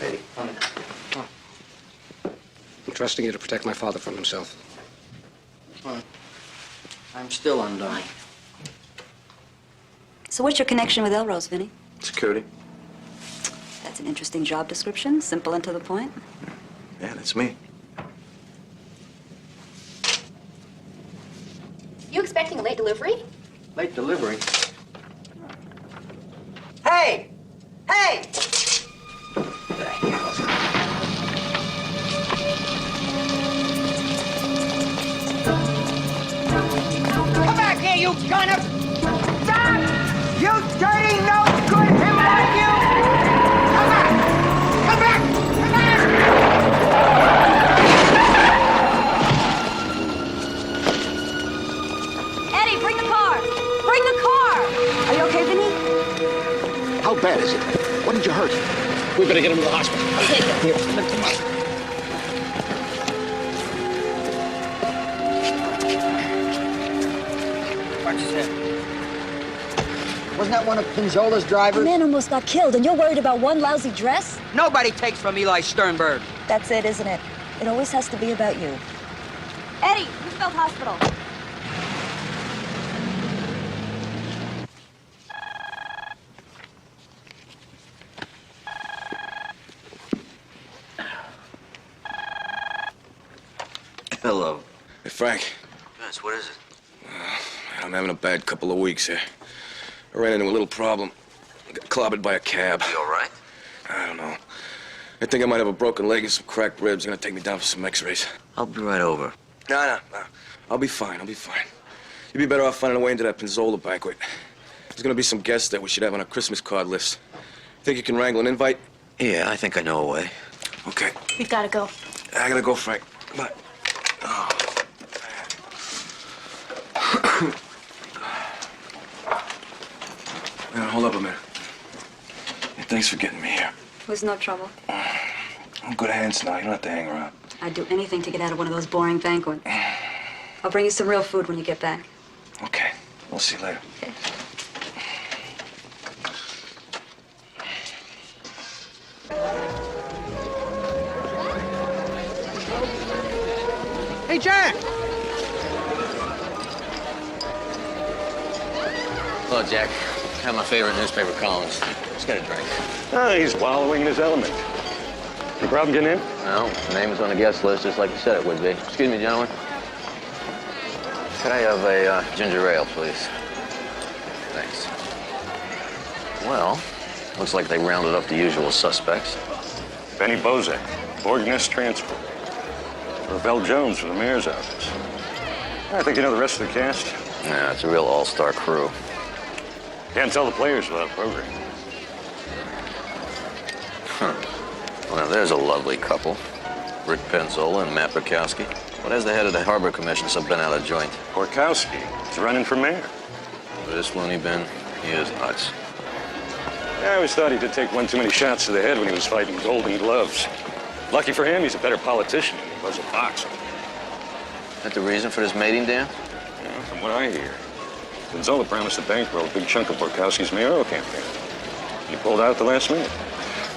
Eddie, come in. I'm trusting you to protect my father from himself. Well, I'm still undone. So what's your connection with Elrose, Vinny? Security. That's an interesting job description, simple and to the point. Yeah, that's me. You expecting a late delivery? Late delivery? Hey! Hey! Come back here, you gunner! Stop! You dirty, no good him like you! Come back! Come back! Come back! Eddie, bring the car! Bring the car! Are you okay, Vinny? How bad is it? What did you hurt? We better get him to the hospital. Take it. Here, lift him up. Watch his head. Wasn't that one of Pinzola's drivers? The man almost got killed, and you're worried about one lousy dress? Nobody takes from Eli Sternberg. That's it, isn't it? It always has to be about you. Eddie, Roosevelt Hospital. Hello. Hey, Frank. Vince, what is it? I'm having a bad couple of weeks here. I ran into a little problem. I got clobbered by a cab. You all right? I don't know. I think I might have a broken leg and some cracked ribs. They're gonna take me down for some x-rays. I'll be right over. No. I'll be fine. You'd be better off finding a way into that Pinzola banquet. There's gonna be some guests that we should have on our Christmas card list. Think you can wrangle an invite? Yeah, I think I know a way. Okay. We've got to go. I gotta go, Frank. Bye. Oh. Now, hold up a minute. Hey, thanks for getting me here. It was no trouble. I'm good hands now. You don't have to hang around. I'd do anything to get out of one of those boring banquets. I'll bring you some real food when you get back. Okay. We'll see you later. Okay. Hey, Jack! Hello, Jack. I have my favorite newspaper columns. Just get a drink. Oh, he's wallowing in his element. You problem getting in? No, the name is on the guest list, just like you said it would be. Excuse me, gentlemen. Could I have a ginger ale, please? Thanks. Well, looks like they rounded up the usual suspects. Benny Bozak, Borgness Transport. Ravel Jones from the mayor's office. I think you know the rest of the cast. Yeah, it's a real all-star crew. Can't tell the players without program. Well, now there's a lovely couple. Rick Penzola and Matt Bukowski. What has the head of the Harbor Commission so been out of joint? Borkowski is running for mayor. This loony bin, he is nuts. Yeah, I always thought he did take one too many shots to the head when he was fighting Golden Gloves. Lucky for him, he's a better politician than he was a boxer. Is that the reason for this mating dance? Yeah, from what I hear. Penzola promised to bankroll a big chunk of Borkowski's mayoral campaign. He pulled out at the last minute.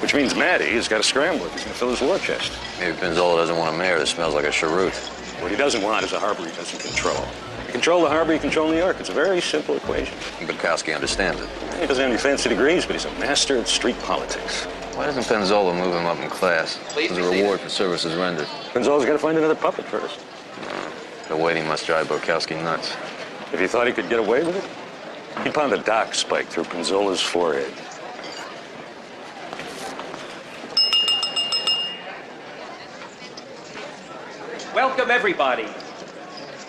Which means Matty has got to scramble if he's going to fill his war chest. Maybe Penzola doesn't want a mayor that smells like a cheroot. What he doesn't want is a harbor he doesn't control. You control the harbor, you control New York. It's a very simple equation. Bukowski understands it. He doesn't have any fancy degrees, but he's a master of street politics. Why doesn't Penzola move him up in class as a reward for services rendered? Penzola's got to find another puppet first. The waiting must drive Bukowski nuts. If he thought he could get away with it, he'd pound a dock spike through Penzola's forehead. Welcome, everybody.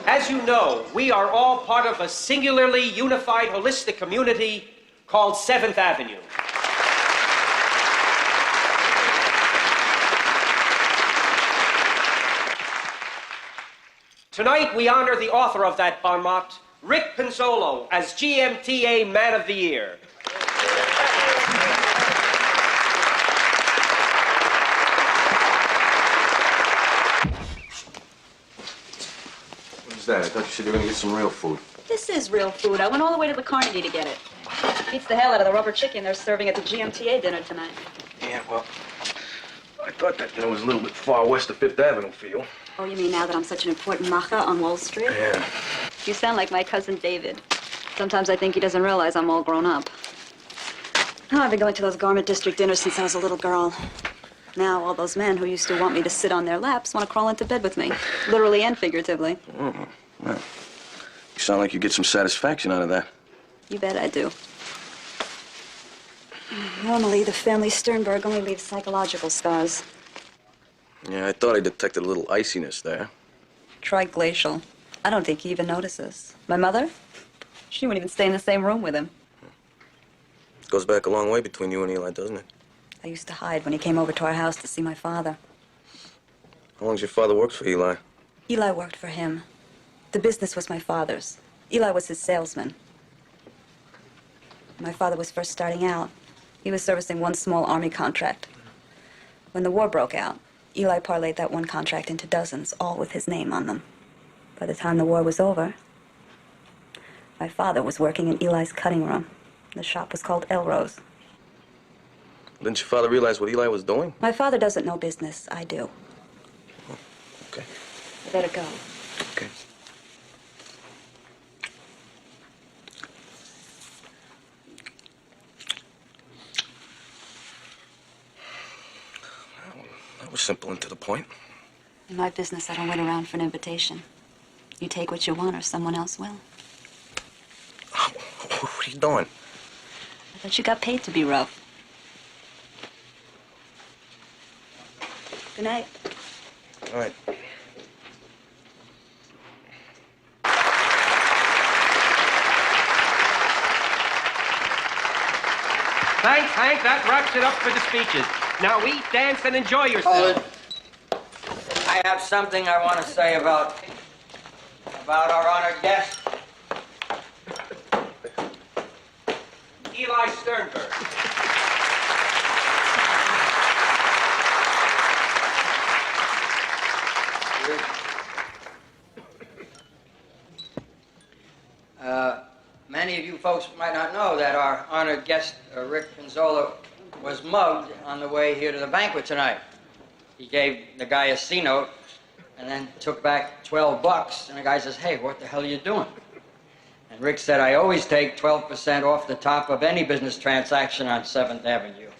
As you know, we are all part of a singularly unified, holistic community called 7th Avenue. Tonight, we honor the author of that bon mot, Rick Penzola, as GMTA Man of the Year. What is that? I thought you said you were going to get some real food. This is real food. I went all the way to the Carnegie to get it. Beats the hell out of the rubber chicken they're serving at the GMTA dinner tonight. Yeah, well, Thought that dinner was a little bit far west of Fifth Avenue for you. Oh, you mean now that I'm such an important macher on Wall Street? Yeah. You sound like my cousin David. Sometimes I think he doesn't realize I'm all grown up. Oh, I've been going to those garment district dinners since I was a little girl. Now all those men who used to want me to sit on their laps want to crawl into bed with me, literally and figuratively. Mm-hmm. Well, you sound like you get some satisfaction out of that. You bet I do. Normally, the family Sternberg only leaves psychological scars. Yeah, I thought I detected a little iciness there. Try glacial. I don't think he even notices. My mother? She wouldn't even stay in the same room with him. Goes back a long way between you and Eli, doesn't it? I used to hide when he came over to our house to see my father. How long's your father worked for Eli? Eli worked for him. The business was my father's. Eli was his salesman. When my father was first starting out, he was servicing one small army contract. When the war broke out, Eli parlayed that one contract into dozens, all with his name on them. By the time the war was over, my father was working in Eli's cutting room. The shop was called Elrose. Didn't your father realize what Eli was doing? My father doesn't know business. I do. Oh, okay. I better go. Okay. That was simple and to the point. In my business, I don't wait around for an invitation. You take what you want or someone else will. What are you doing? I thought you got paid to be rough. Good night. All right. Thanks, Hank. That wraps it up for the speeches. Now eat, dance, and enjoy yourself. I have something I want to say about our honored guest, Eli Sternberg. Many of you folks might not know that our honored guest, Rick Pinzola, was mugged on the way here to the banquet tonight. He gave the guy a C-note and then took back $12, and the guy says, "Hey, what the hell are you doing?" And Rick said, "I always take 12% off the top of any business transaction on 7th Avenue."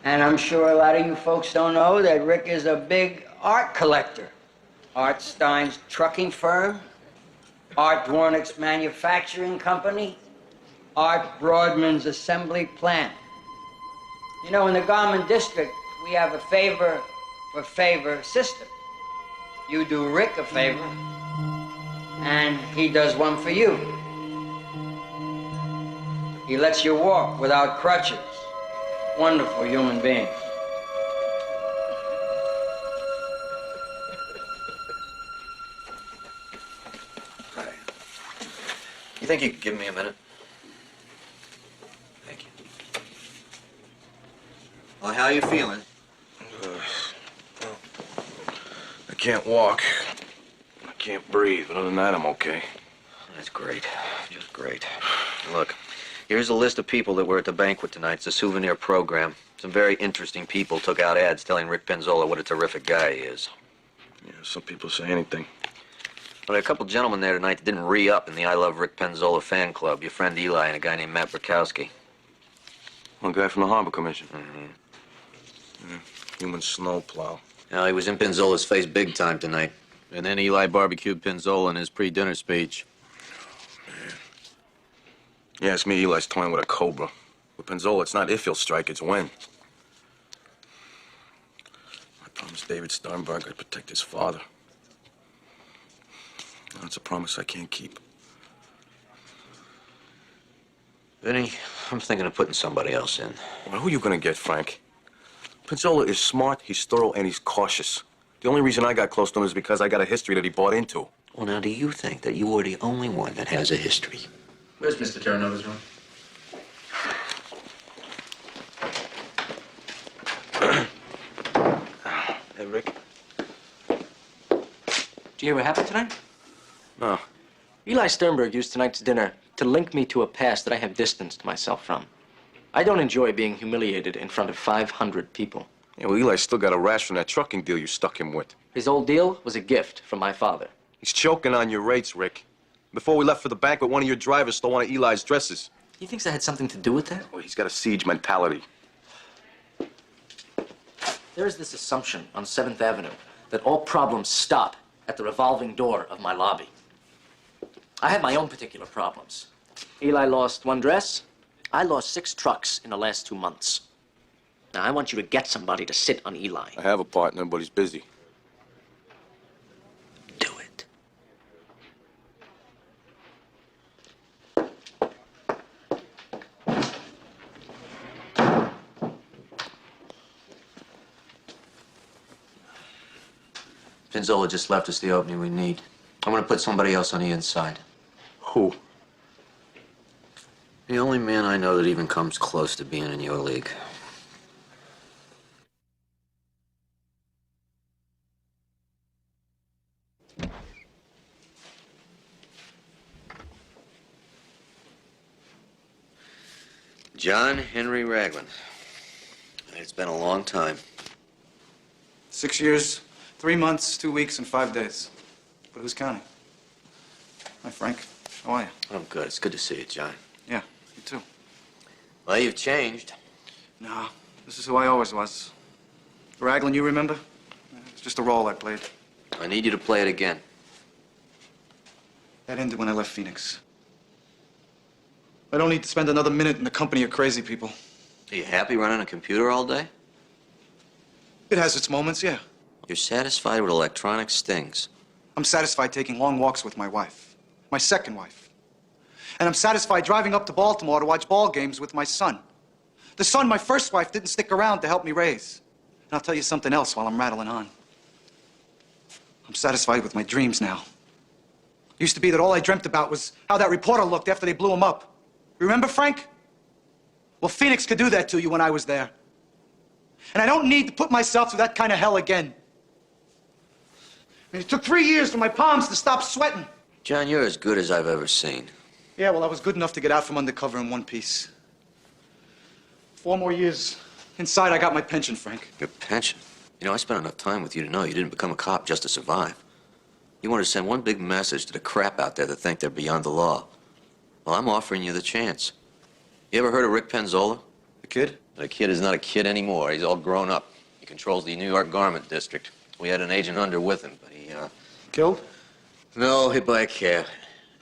And I'm sure a lot of you folks don't know that Rick is a big art collector. Art Stein's trucking firm, Art Warnick's manufacturing company, Art Broadman's assembly plant. You know, in the garment district, we have a favor for favor system. You do Rick a favor, and he does one for you. He lets you walk without crutches. Wonderful human being. You think you could give me a minute? Thank you. Well, how are you feeling? Well, I can't walk. I can't breathe, but other than that, I'm okay. That's great. Just great. Look, here's a list of people that were at the banquet tonight. It's a souvenir program. Some very interesting people took out ads telling Rick Pinzola what a terrific guy he is. Yeah, some people say anything. Well, there are a couple gentlemen there tonight that didn't re-up in the I Love Rick Pinzola fan club. Your friend Eli and a guy named Matt Burkowski. One guy from the Harbor Commission. Mm-hmm. Yeah, human snowplow. Now, he was in Pinzola's face big time tonight. And then Eli barbecued Pinzola in his pre-dinner speech. Yeah, it's me. Eli's toying with a cobra. With Pinzola, it's not if he'll strike, it's when. I promised David Sternberg I'd protect his father. That's a promise I can't keep. Vinny, I'm thinking of putting somebody else in. Well, who are you gonna get, Frank? Pinzola is smart, he's thorough, and he's cautious. The only reason I got close to him is because I got a history that he bought into. Well, now, do you think that you are the only one that has a history? Where's Mr. Terranova's room? Hey, Rick. Do you hear what happened tonight? No. Eli Sternberg used tonight's dinner to link me to a past that I have distanced myself from. I don't enjoy being humiliated in front of 500 people. Yeah, well, Eli's still got a rash from that trucking deal you stuck him with. His old deal was a gift from my father. He's choking on your rates, Rick. Before we left for the banquet, one of your drivers stole one of Eli's dresses. He thinks I had something to do with that? Well, he's got a siege mentality. There is this assumption on 7th Avenue that all problems stop at the revolving door of my lobby. I have my own particular problems. Eli lost one dress. I lost 6 trucks in the last 2 months. Now, I want you to get somebody to sit on Eli. I have a partner, but he's busy. Do it. Pinzola just left us the opening we need. I'm gonna put somebody else on the inside. Who? The only man I know that even comes close to being in your league. John Henry Ragland. It's been a long time. 6 years, 3 months, 2 weeks, and 5 days. But who's counting? Hi, Frank. How are you? I'm good. It's good to see you, John. Yeah, you too. Well, you've changed. No, this is who I always was. Raglan, you remember? It's just a role I played. I need you to play it again. That ended when I left Phoenix. I don't need to spend another minute in the company of crazy people. Are you happy running a computer all day? It has its moments, yeah. You're satisfied with electronic stings. I'm satisfied taking long walks with my wife, my second wife. And I'm satisfied driving up to Baltimore to watch ball games with my son. The son my first wife didn't stick around to help me raise. And I'll tell you something else while I'm rattling on. I'm satisfied with my dreams now. It used to be that all I dreamt about was how that reporter looked after they blew him up. Remember, Frank? Well, Phoenix could do that to you when I was there. And I don't need to put myself through that kind of hell again. I mean, it took 3 years for my palms to stop sweating. John, you're as good as I've ever seen. Yeah, well, I was good enough to get out from undercover in one piece. 4 more years. Inside, I got my pension, Frank. Your pension? You know, I spent enough time with you to know you didn't become a cop just to survive. You wanted to send one big message to the crap out there that think they're beyond the law. Well, I'm offering you the chance. You ever heard of Rick Penzola? The kid? The kid is not a kid anymore. He's all grown up. He controls the New York Garment District. We had an agent under with him, but he, Killed? No, hit by a cab.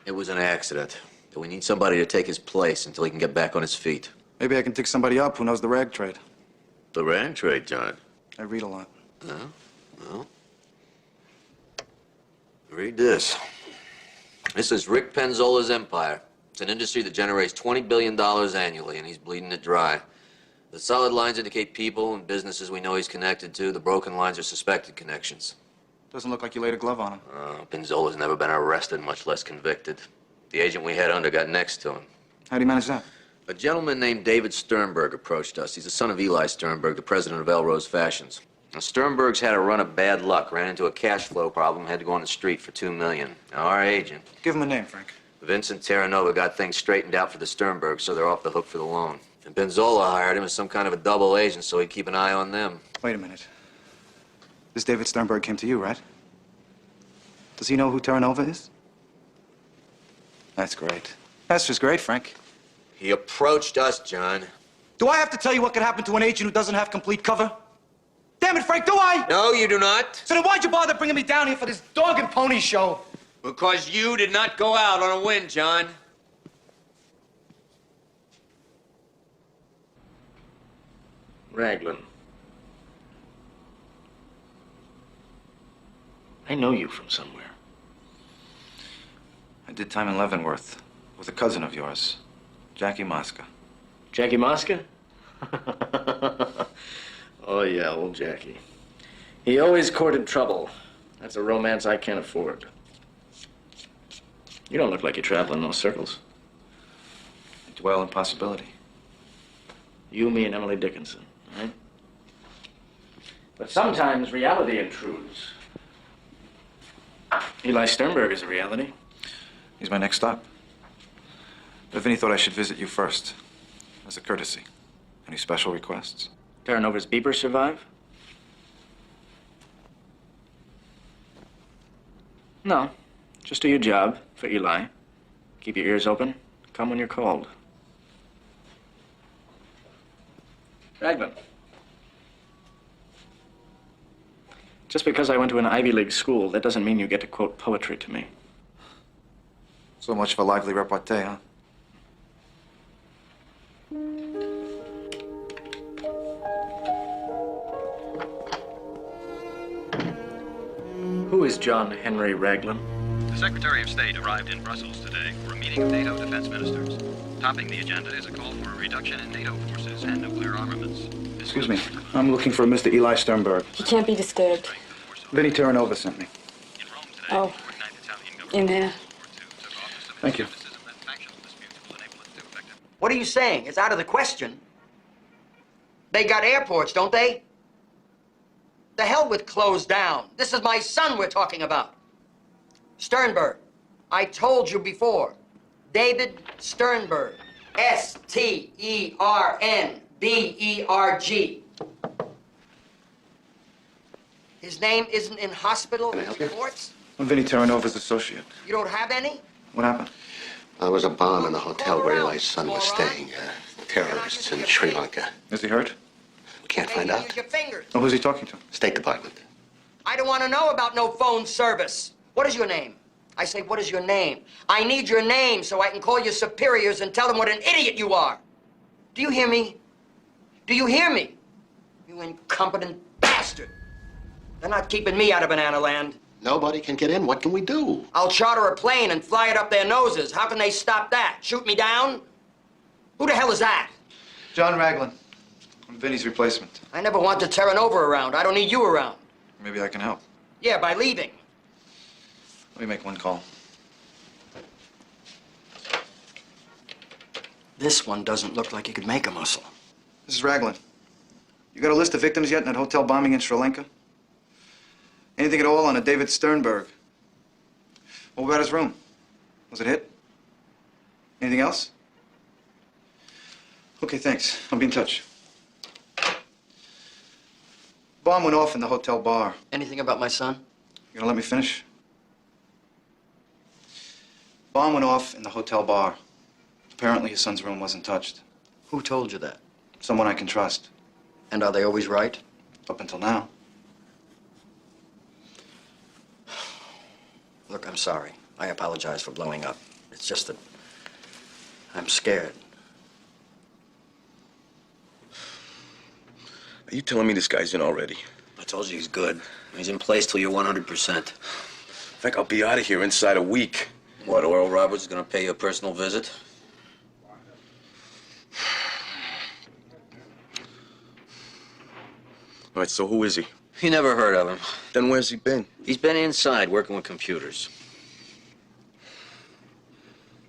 It was an accident. But we need somebody to take his place until he can get back on his feet. Maybe I can pick somebody up who knows the rag trade. The rag trade, John. I read a lot. Oh, well. Read this. This is Rick Penzola's empire. It's an industry that generates $20 billion annually, and he's bleeding it dry. The solid lines indicate people and businesses we know he's connected to. The broken lines are suspected connections. Doesn't look like you laid a glove on him. Penzola's never been arrested, much less convicted. The agent we had under got next to him. How do you manage that? A gentleman named David Sternberg approached us. He's the son of Eli Sternberg, the president of Elrose Fashions. Now, Sternberg's had a run of bad luck, ran into a cash flow problem, had to go on the street for $2 million. Now, our agent... Give him a name, Frank. Vincent Terranova got things straightened out for the Sternbergs, so they're off the hook for the loan. And Benzola hired him as some kind of a double agent so he'd keep an eye on them. Wait a minute. This David Sternberg came to you, right? Does he know who Terranova is? That's great. That's just great, Frank. He approached us, John. Do I have to tell you what could happen to an agent who doesn't have complete cover? Damn it, Frank, do I? No, you do not. So then why'd you bother bringing me down here for this dog and pony show? Because you did not go out on a win, John. Raglan. I know you from somewhere. I did time in Leavenworth with a cousin of yours, Jackie Mosca. Jackie Mosca? Oh, yeah, old Jackie. He always courted trouble. That's a romance I can't afford. You don't look like you travel in those circles. I dwell in possibility. You, me, and Emily Dickinson, right? But sometimes reality intrudes. Eli Sternberg is a reality. He's my next stop. But Vinny thought I should visit you first, as a courtesy. Any special requests? Terranova's beeper survive? No. Just do your job for Eli. Keep your ears open. Come when you're called. Raglan. Just because I went to an Ivy League school, that doesn't mean you get to quote poetry to me. So much for lively repartee, huh? Who is John Henry Raglan? The Secretary of State arrived in Brussels today for a meeting of NATO defense ministers. Topping the agenda is a call for a reduction in NATO forces and nuclear armaments. Excuse me. I'm looking for Mr. Eli Sternberg. He can't be disturbed. Vinny Terranova sent me. Oh, in there. Thank you. What are you saying? It's out of the question. They got airports, don't they? The hell with closed down. This is my son we're talking about. Sternberg. I told you before. David Sternberg. S-T-E-R-N-B-E-R-G. His name isn't in hospital reports? I'm Vinny Terranova's associate. You don't have any? What happened? There was a bomb in the hotel where Eli's son was staying. Terrorists in Sri Lanka. Is he hurt? We can't find out. Use your fingers. Oh, who's he talking to? State Department. I don't want to know about no phone service. What is your name? I say, what is your name? I need your name so I can call your superiors and tell them what an idiot you are. Do you hear me? Do you hear me? You incompetent bastard. They're not keeping me out of Banana Land. Nobody can get in. What can we do? I'll charter a plane and fly it up their noses. How can they stop that? Shoot me down? Who the hell is that? John Raglan. I'm Vinny's replacement. I never wanted Terranova around. I don't need you around. Maybe I can help. Yeah, by leaving. Let me make one call. This one doesn't look like he could make a muscle. This is Raglan. You got a list of victims yet in that hotel bombing in Sri Lanka? Anything at all on a David Sternberg? What about his room? Was it hit? Anything else? Okay, thanks. I'll be in touch. Bomb went off in the hotel bar. Anything about my son? You gonna let me finish? Bomb went off in the hotel bar. Apparently his son's room wasn't touched. Who told you that? Someone I can trust. And are they always right? Up until now. Look, I'm sorry. I apologize for blowing up. It's just that I'm scared. Are you telling me this guy's in already? I told you he's good. He's in place till you're 100%. In fact, I'll be out of here inside a week. What, Oral Roberts is gonna pay you a personal visit? All right, so who is he? You never heard of him. Then where's he been? He's been inside working with computers.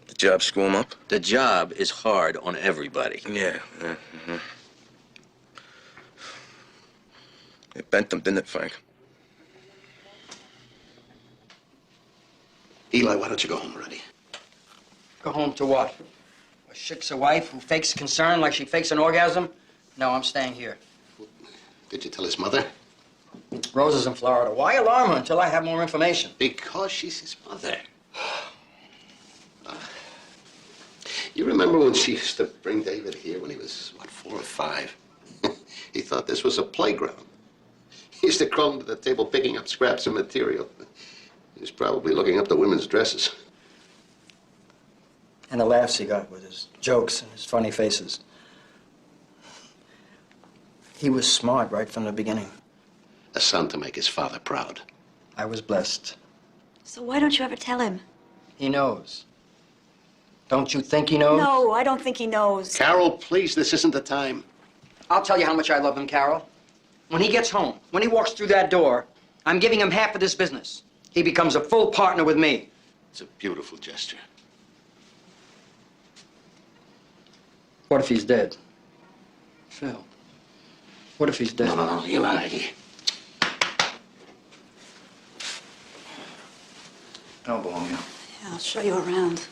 The job screw him up? The job is hard on everybody. Yeah. It bent them, didn't it, Frank? Eli, why don't you go home already? Go home to what? A shiksa wife who fakes concern like she fakes an orgasm? No, I'm staying here. Did you tell his mother? Rose is in Florida. Why alarm her until I have more information? Because she's his mother. You remember when she used to bring David here when he was, what, 4 or 5? He thought this was a playground. He used to crawl under the table picking up scraps of material. He was probably looking up the women's dresses. And the laughs he got with his jokes and his funny faces. He was smart right from the beginning. A son to make his father proud. I was blessed. So why don't you ever tell him? He knows. Don't you think he knows? No, I don't think he knows. Carol, please, this isn't the time. I'll tell you how much I love him, Carol. When he gets home, when he walks through that door, I'm giving him half of this business. He becomes a full partner with me. It's a beautiful gesture. What if he's dead? Phil, what if he's dead? No, Eli. Elbow on you. Yeah, I'll show you around.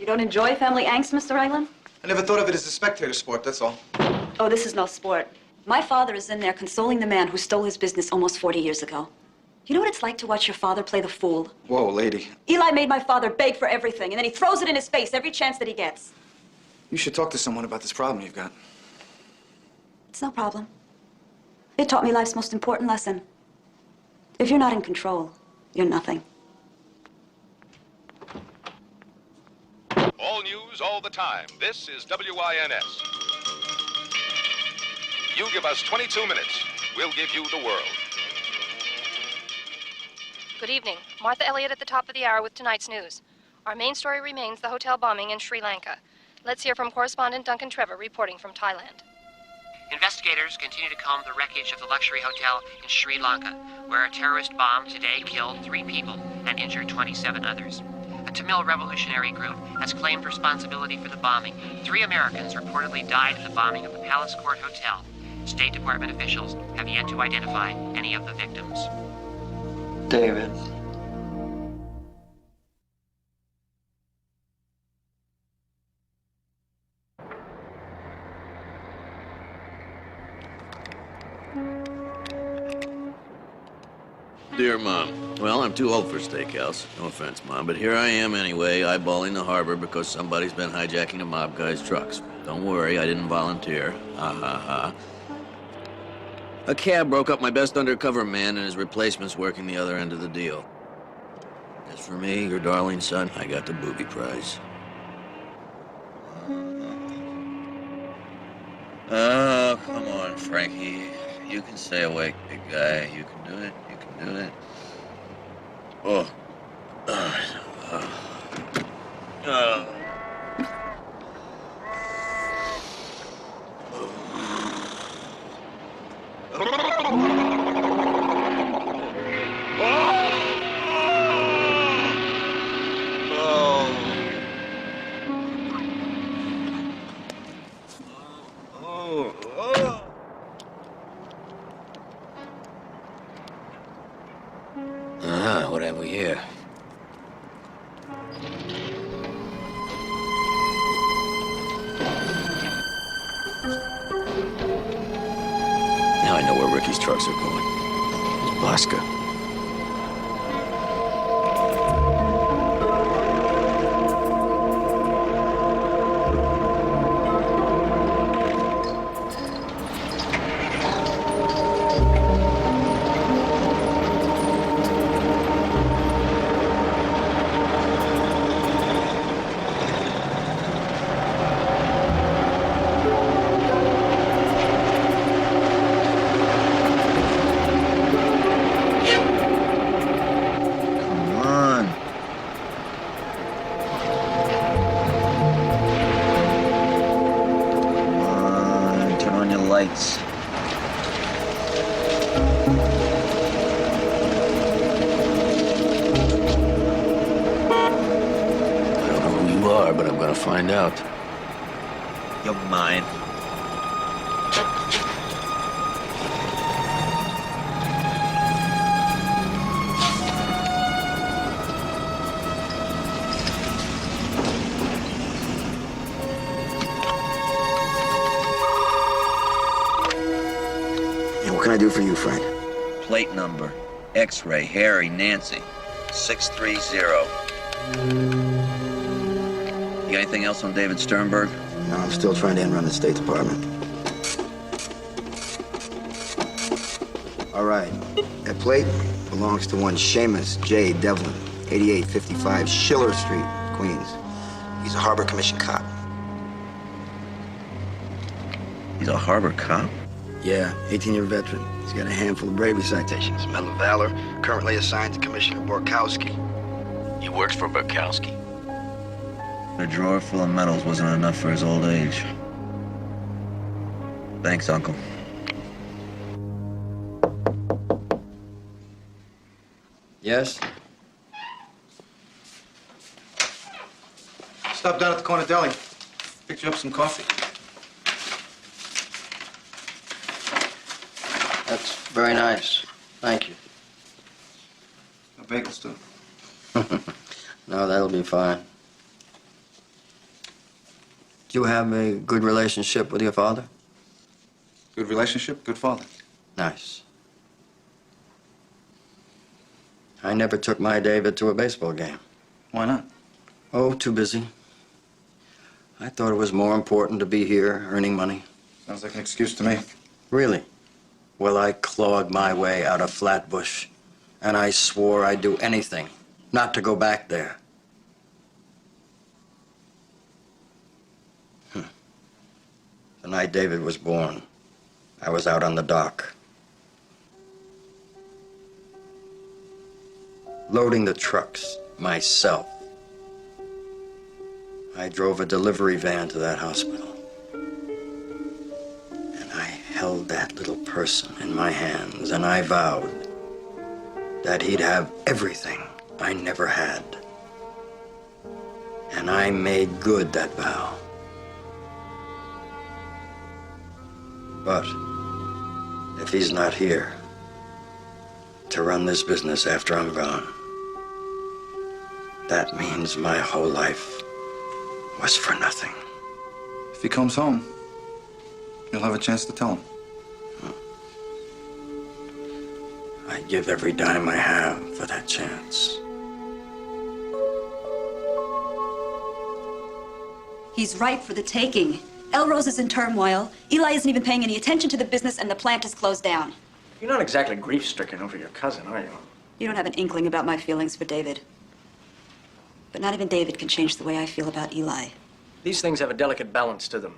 You don't enjoy family angst, Mr. Raglan? I never thought of it as a spectator sport, that's all. Oh, this is no sport. My father is in there consoling the man who stole his business almost 40 years ago. You know what it's like to watch your father play the fool? Whoa, lady. Eli made my father beg for everything, and then he throws it in his face every chance that he gets. You should talk to someone about this problem you've got. It's no problem. It taught me life's most important lesson. If you're not in control, you're nothing. All news all the time. This is WINS. You give us 22 minutes, we'll give you the world. Good evening. Martha Elliott at the top of the hour with tonight's news. Our main story remains the hotel bombing in Sri Lanka. Let's hear from correspondent Duncan Trevor reporting from Thailand. Investigators continue to comb the wreckage of the luxury hotel in Sri Lanka, where a terrorist bomb today killed 3 people and injured 27 others. A Tamil revolutionary group has claimed responsibility for the bombing. 3 Americans reportedly died in the bombing of the Palace Court Hotel. State Department officials have yet to identify any of the victims. David. Dear Mom, well, I'm too old for steakhouse. No offense, Mom, but here I am anyway, eyeballing the harbor because somebody's been hijacking a mob guy's trucks. Don't worry, I didn't volunteer. Ha ha ha. A cab broke up my best undercover man, and his replacement's working the other end of the deal. As for me, your darling son, I got the booby prize. Oh, come on, Frankie. You can stay awake, big guy. You can do it. You can do it. Oh. What have we here? Now I know where Ricky's trucks are going. It's Bosca. Lights. I don't know who you are, but I'm gonna find out. You're mine. What can I do for you, Frank? Plate number, X-ray, Harry, Nancy, 630. You got anything else on David Sternberg? No, I'm still trying to run the State Department. All right. That plate belongs to one Seamus J. Devlin, 8855 Schiller Street, Queens. He's a Harbor Commission cop. He's a harbor cop? Yeah, 18-year veteran. He's got a handful of bravery citations. Medal of Valor, currently assigned to Commissioner Borkowski. He works for Borkowski. A drawer full of medals wasn't enough for his old age. Thanks, Uncle. Yes? Stop down at the corner deli. Picked you up some coffee. That's very nice. Thank you. No bagels, too. No, that'll be fine. Do you have a good relationship with your father? Good relationship, good father. Nice. I never took my David to a baseball game. Why not? Oh, too busy. I thought it was more important to be here earning money. Sounds like an excuse to me. Really? Well, I clawed my way out of Flatbush, and I swore I'd do anything not to go back there. The night David was born, I was out on the dock, loading the trucks myself. I drove a delivery van to that hospital, and I held that little person in my hands, and I vowed that he'd have everything I never had. And I made good that vow. But if he's not here to run this business after I'm gone, that means my whole life was for nothing. If he comes home, you'll have a chance to tell him. I'd give every dime I have for that chance. He's ripe for the taking. Elrose is in turmoil. Eli isn't even paying any attention to the business, and the plant is closed down. You're not exactly grief-stricken over your cousin, are you? You don't have an inkling about my feelings for David. But not even David can change the way I feel about Eli. These things have a delicate balance to them.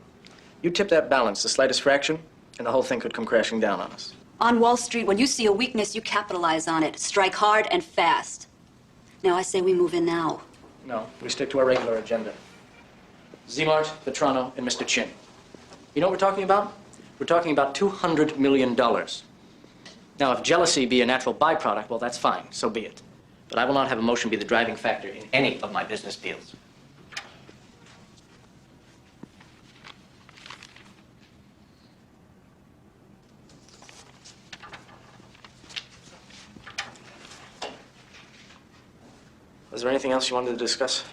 You tip that balance the slightest fraction, and the whole thing could come crashing down on us. On Wall Street, when you see a weakness, you capitalize on it. Strike hard and fast. Now, I say we move in now. No, we stick to our regular agenda. Z-Mart, Vetrano, and Mr. Chin. You know what we're talking about? We're talking about $200 million. Now, if jealousy be a natural byproduct, well, that's fine. So be it. But I will not have emotion be the driving factor in any of my business deals. Was there anything else you wanted to discuss?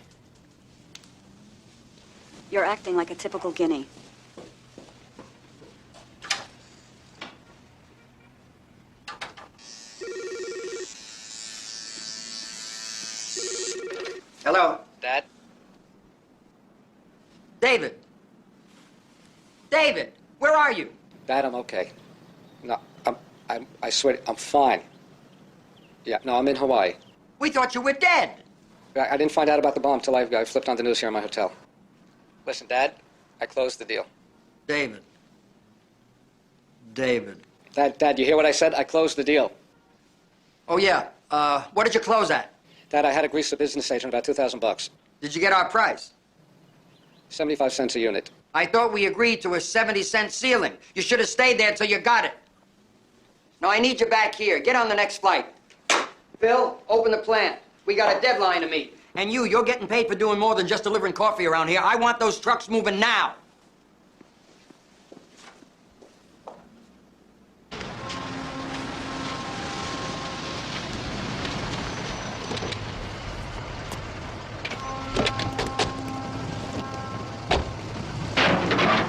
You're acting like a typical guinea. Hello? Dad? David! David, where are you? Dad, I'm okay. No, I swear, I'm fine. Yeah, no, I'm in Hawaii. We thought you were dead. I didn't find out about the bomb till I flipped on the news here in my hotel. Listen, Dad, I closed the deal. David. David. Dad, you hear what I said? I closed the deal. Oh, yeah. What did you close at? Dad, I had to grease the business agent about $2,000. Did you get our price? 75 cents a unit. I thought we agreed to a 70-cent ceiling. You should have stayed there till you got it. Now, I need you back here. Get on the next flight. Phil, open the plant. We got a deadline to meet. And you're getting paid for doing more than just delivering coffee around here. I want those trucks moving now.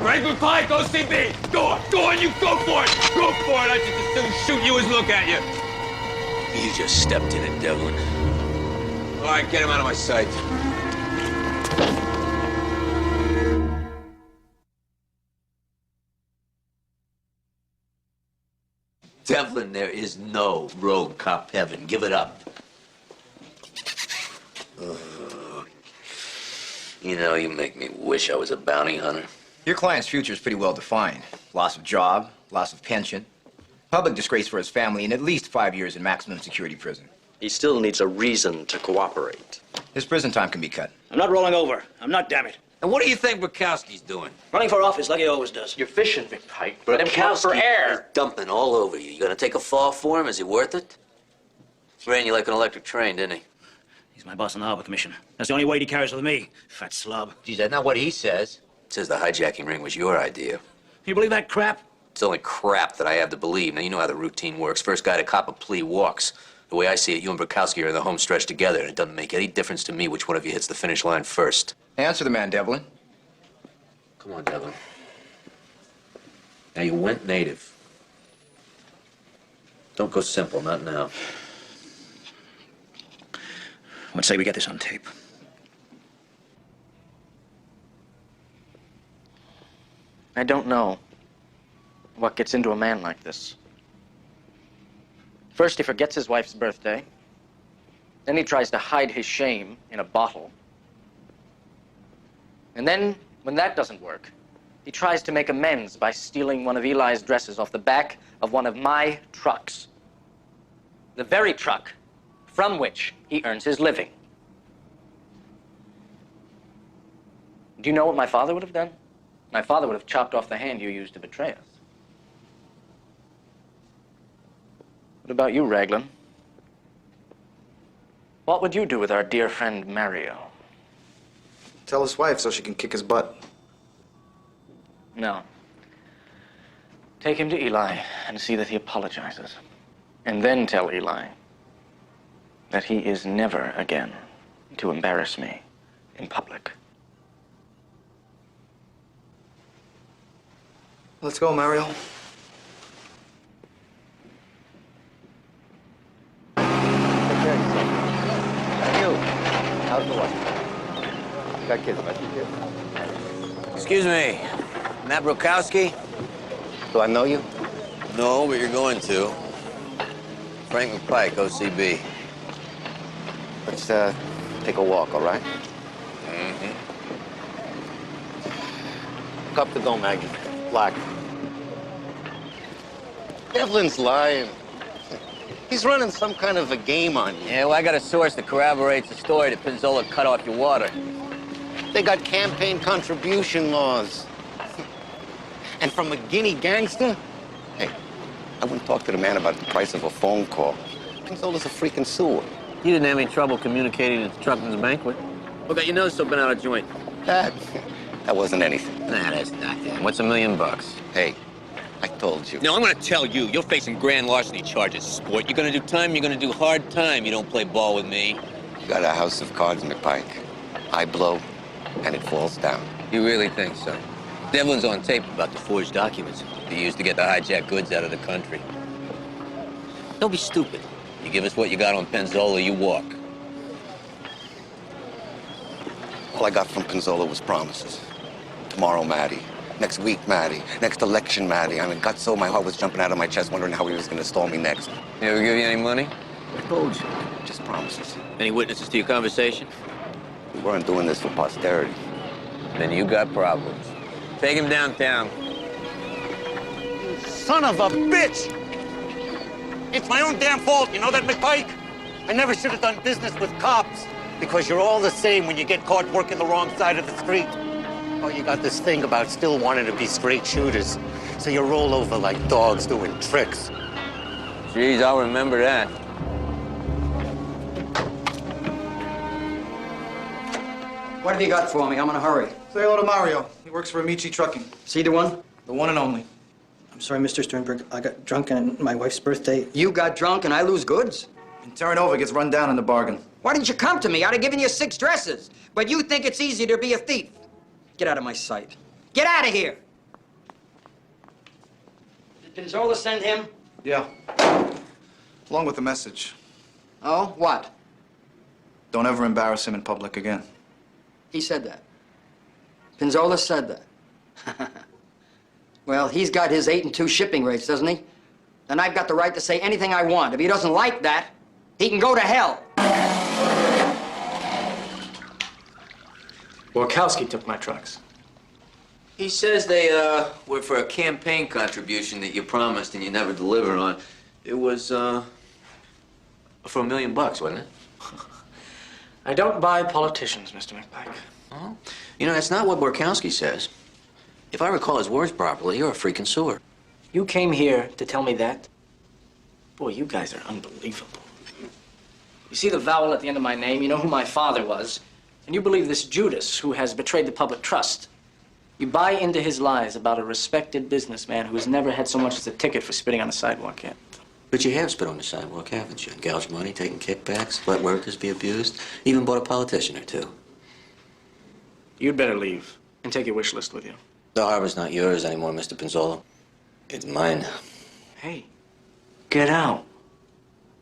Greg Pie, go see me. Go on, you go for it. Go for it. I just as soon shoot you as look at you. You just stepped in it, Devlin. All right, get him out of my sight. Devlin, there is no rogue cop heaven. Give it up. You know, you make me wish I was a bounty hunter. Your client's future is pretty well defined. Loss of job, loss of pension, public disgrace for his family, and at least 5 years in maximum security prison. He still needs a reason to cooperate. His prison time can be cut. I'm not rolling over. I'm not, damn it. And what do you think Bukowski's doing? Running for office like he always does. You're fishing, Big Pike. Let him count for Bukowski air. is dumping all over you. You gonna take a fall for him? Is he worth it? Ran you like an electric train, didn't he? He's my boss in the Harbor Commission. That's the only weight he carries with me, fat slob. Geez, that's not what he says. Says the hijacking ring was your idea. You believe that crap? It's only crap that I have to believe. Now, you know how the routine works. First guy to cop a plea walks. The way I see it, you and Bukowski are in the home stretch together, and it doesn't make any difference to me which one of you hits the finish line first. Answer the man, Devlin. Come on, Devlin. Now, you went native. Don't go simple, not now. Let's say we get this on tape. I don't know what gets into a man like this. First, he forgets his wife's birthday. Then he tries to hide his shame in a bottle. And then, when that doesn't work, he tries to make amends by stealing one of Eli's dresses off the back of one of my trucks. The very truck from which he earns his living. Do you know what my father would have done? My father would have chopped off the hand you used to betray us. What about you, Raglan? What would you do with our dear friend Mario? Tell his wife so she can kick his butt. No. Take him to Eli and see that he apologizes. And then tell Eli that he is never again to embarrass me in public. Let's go, Mario. How's the wife? You got kids, right? Kids? Excuse me, Matt Brokowski? Do I know you? No, but you're going to. Frank McPike, OCB. Let's take a walk, all right? Mm-hmm. Cup to go, Maggie. Black. Devlin's lying. He's running some kind of a game on you. Yeah, well, I got a source that corroborates the story that Pinzola cut off your water. They got campaign contribution laws. And from a Guinea gangster? Hey, I wouldn't talk to the man about the price of a phone call. Pinzola's a freaking sewer. You didn't have any trouble communicating at the Truckman's banquet. What got your nose so bent out of joint? That wasn't anything. Nah, that's nothing. What's $1 million? Hey, I told you. No, I'm gonna tell you. You're facing grand larceny charges, sport. You're gonna do time, you're gonna do hard time. You don't play ball with me. You got a house of cards, McPike. I blow, and it falls down. You really think so? Devlin's on tape about the forged documents he used to get the hijacked goods out of the country. Don't be stupid. You give us what you got on Penzola, you walk. All I got from Pinzola was promises. Tomorrow, Matty. Next week, Matty. Next election, Matty. I mean, got so my heart was jumping out of my chest wondering how he was going to stall me next. He ever give you any money? I told you. Just promises. Any witnesses to your conversation? We weren't doing this for posterity. Then you got problems. Take him downtown. Son of a bitch! It's my own damn fault, you know that, McPike? I never should have done business with cops. Because you're all the same when you get caught working the wrong side of the street. Oh, you got this thing about still wanting to be straight shooters. So you roll over like dogs doing tricks. Geez, I'll remember that. What have you got for me? I'm in a hurry. Say hello to Mario. He works for Amici Trucking. See the one? The one and only. I'm sorry, Mr. Sternberg. I got drunk on my wife's birthday. You got drunk and I lose goods? And turn over gets run down in the bargain. Why didn't you come to me? I'd have given you 6 dresses. But you think it's easy to be a thief. Get out of my sight. Get out of here! Did Pinzola send him? Yeah. Along with the message. Oh, what? Don't ever embarrass him in public again. He said that. Pinzola said that. Well, he's got his 8 and 2 shipping rates, doesn't he? And I've got the right to say anything I want. If he doesn't like that, he can go to hell. Borkowski took my trucks. He says they were for a campaign contribution that you promised and you never delivered on. It was for $1 million, wasn't it? I don't buy politicians, Mr. McPike. Oh, you know, that's not what Borkowski says. If I recall his words properly, you're a freaking sewer. You came here to tell me that? Boy, you guys are unbelievable. You see the vowel at the end of my name? You know who my father was. And you believe this Judas who has betrayed the public trust. You buy into his lies about a respected businessman who has never had so much as a ticket for spitting on a sidewalk yet. But you have spit on the sidewalk, haven't you? Gouged money, taken kickbacks, let workers be abused, even bought a politician or two. You'd better leave and take your wish list with you. The harbor's not yours anymore, Mr. Pinzolo. It's mine. Hey, get out.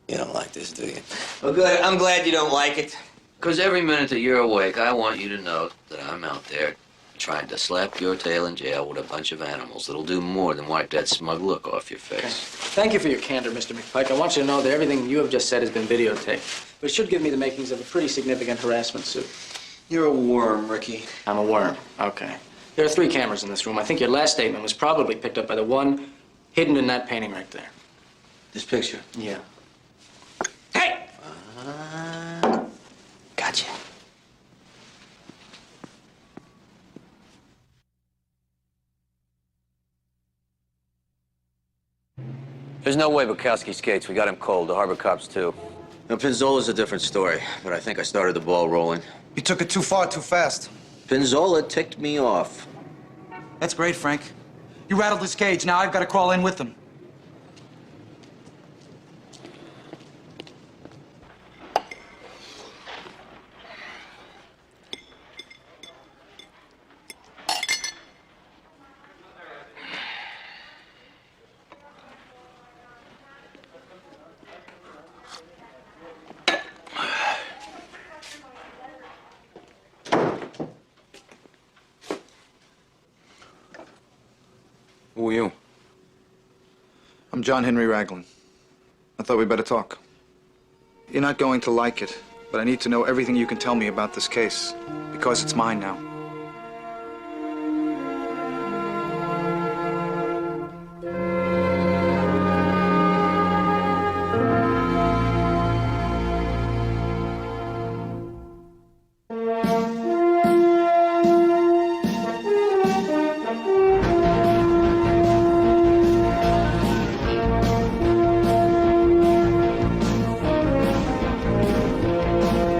You don't like this, do you? Well, good. I'm glad you don't like it. Because every minute that you're awake, I want you to know that I'm out there trying to slap your tail in jail with a bunch of animals that'll do more than wipe that smug look off your face. Thank you for your candor, Mr. McPike. I want you to know that everything you have just said has been videotaped. But it should give me the makings of a pretty significant harassment suit. You're a worm, Ricky. I'm a worm. Okay. There are 3 cameras in this room. I think your last statement was probably picked up by the one hidden in that painting right there. This picture? Yeah. Gotcha. There's no way Bukowski skates. We got him cold. The harbor cops, too. Now, Pinzola's a different story, but I think I started the ball rolling. You took it too far, too fast. Pinzola ticked me off. That's great, Frank. You rattled his cage. Now I've got to crawl in with him. Who are you? I'm John Henry Raglan. I thought we'd better talk. You're not going to like it, but I need to know everything you can tell me about this case, because it's mine now.